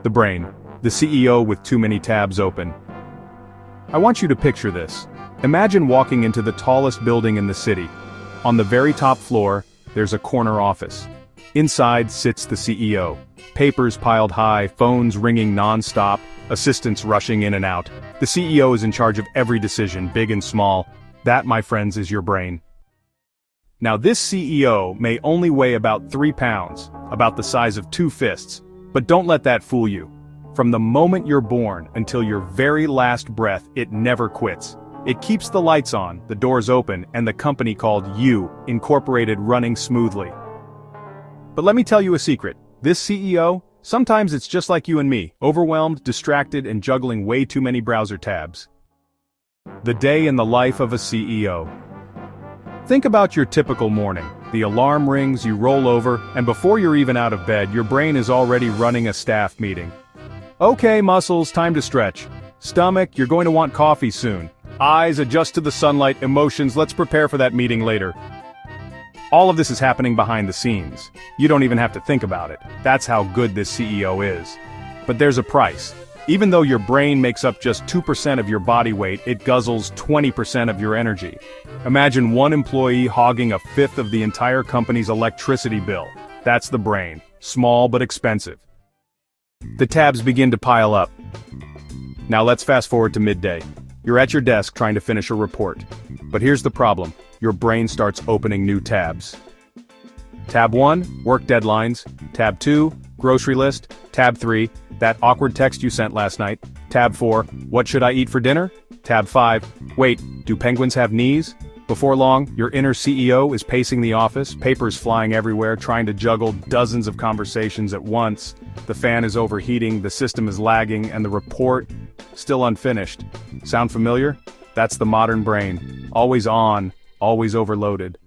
The brain, the CEO with too many tabs open. I want you to picture this. Imagine walking into the tallest building in the city. On the very top floor, there's a corner office. Inside sits the CEO. Papers piled high, phones ringing non-stop, assistants rushing in and out. The CEO is in charge of every decision, big and small. That, my friends, is your brain. Now this CEO may only weigh about 3 pounds, about the size of 2 fists. But don't let that fool you. From the moment you're born until your very last breath, it never quits. It keeps the lights on, the doors open, and the company called You, Incorporated running smoothly. But let me tell you a secret. This CEO, sometimes it's just like you and me, overwhelmed, distracted, and juggling way too many browser tabs. The day in the life of a CEO. Think about your typical morning. The alarm rings, you roll over, and before you're even out of bed, your brain is already running a staff meeting. Okay, muscles, time to stretch. Stomach, you're going to want coffee soon. Eyes, adjust to the sunlight. Emotions, let's prepare for that meeting later. All of this is happening behind the scenes. You don't even have to think about it. That's how good this CEO is. But there's a price. Even though your brain makes up just 2% of your body weight, it guzzles 20% of your energy. Imagine one employee hogging a fifth of the entire company's electricity bill. That's the brain. Small but expensive. The tabs begin to pile up. Now let's fast forward to midday. You're at your desk trying to finish a report. But here's the problem. Your brain starts opening new tabs. Tab 1, work deadlines. Tab 2, grocery list. Tab 3, that awkward text you sent last night. Tab 4, what should I eat for dinner? Tab 5, wait, do penguins have knees? Before long, your inner CEO is pacing the office, papers flying everywhere, trying to juggle dozens of conversations at once. The fan is overheating, the system is lagging, and the report, still unfinished. Sound familiar? That's the modern brain. Always on, always overloaded.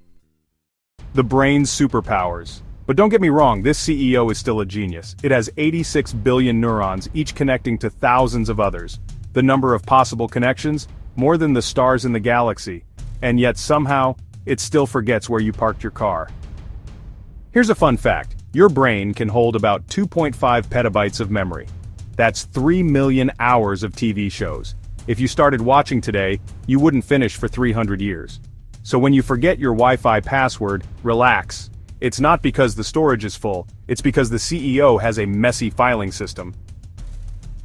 The brain's superpowers. But don't get me wrong, this CEO is still a genius. It has 86 billion neurons, each connecting to thousands of others. The number of possible connections, more than the stars in the galaxy. And yet somehow, it still forgets where you parked your car. Here's a fun fact. Your brain can hold about 2.5 petabytes of memory. That's 3 million hours of TV shows. If you started watching today, you wouldn't finish for 300 years. So when you forget your Wi-Fi password, relax. It's not because the storage is full, it's because the CEO has a messy filing system.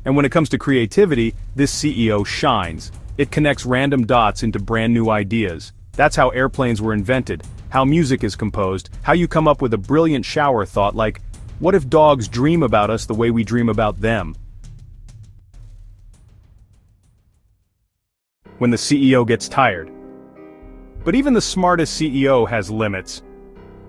And when it comes to creativity, this CEO shines. It connects random dots into brand new ideas. That's how airplanes were invented, how music is composed, how you come up with a brilliant shower thought like, what if dogs dream about us the way we dream about them? When the CEO gets tired. But even the smartest CEO has limits.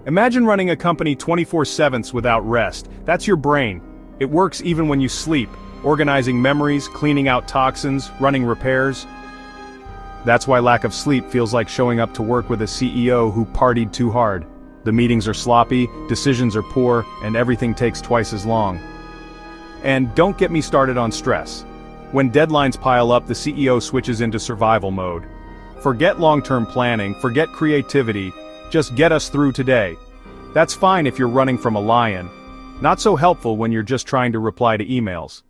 Imagine running a company 24/7 without rest. That's your brain. It works even when you sleep, organizing memories, cleaning out toxins, running repairs. That's why lack of sleep feels like showing up to work with a CEO who partied too hard. The meetings are sloppy, decisions are poor, and everything takes twice as long. And don't get me started on stress. When deadlines pile up, the CEO switches into survival mode. Forget long-term planning, forget creativity, just get us through today. That's fine if you're running from a lion. Not so helpful when you're just trying to reply to emails.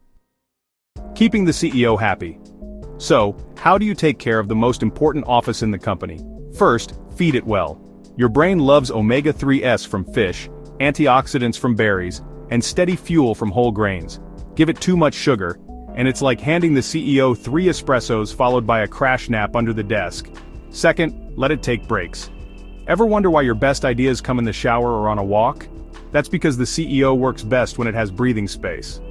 Keeping the CEO happy. So, how do you take care of the most important office in the company? First, feed it well. Your brain loves omega-3s from fish, antioxidants from berries, and steady fuel from whole grains. Give it too much sugar, and it's like handing the CEO 3 espressos followed by a crash nap under the desk. Second, let it take breaks. Ever wonder why your best ideas come in the shower or on a walk? That's because the CEO works best when it has breathing space.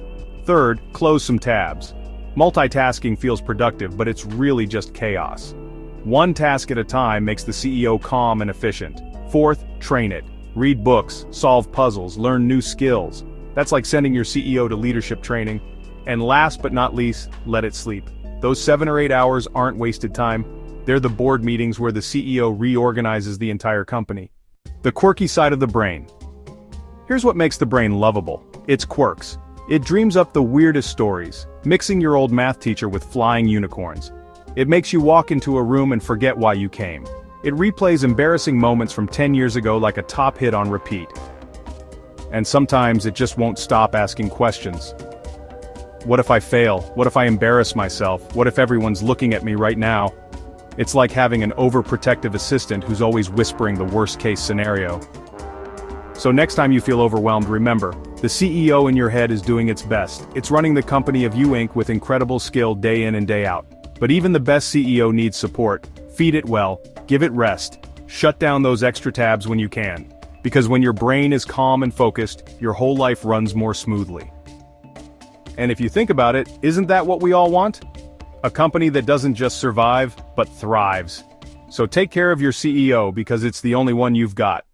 Third, close some tabs. Multitasking feels productive, but it's really just chaos. One task at a time makes the CEO calm and efficient. Fourth, train it. Read books, solve puzzles, learn new skills. That's like sending your CEO to leadership training. And last but not least, let it sleep. Those 7 or 8 hours aren't wasted time. They're the board meetings where the CEO reorganizes the entire company. The quirky side of the brain. Here's what makes the brain lovable. Its quirks. It dreams up the weirdest stories, mixing your old math teacher with flying unicorns. It makes you walk into a room and forget why you came. It replays embarrassing moments from 10 years ago like a top hit on repeat. And sometimes it just won't stop asking questions. What if I fail? What if I embarrass myself? What if everyone's looking at me right now? It's like having an overprotective assistant who's always whispering the worst-case scenario. So next time you feel overwhelmed, remember, the CEO in your head is doing its best. It's running the company of you Inc. with incredible skill day in and day out. But even the best CEO needs support. Feed it well, give it rest, shut down those extra tabs when you can. Because when your brain is calm and focused, your whole life runs more smoothly. And if you think about it, isn't that what we all want? A company that doesn't just survive, but thrives. So take care of your CEO because it's the only one you've got.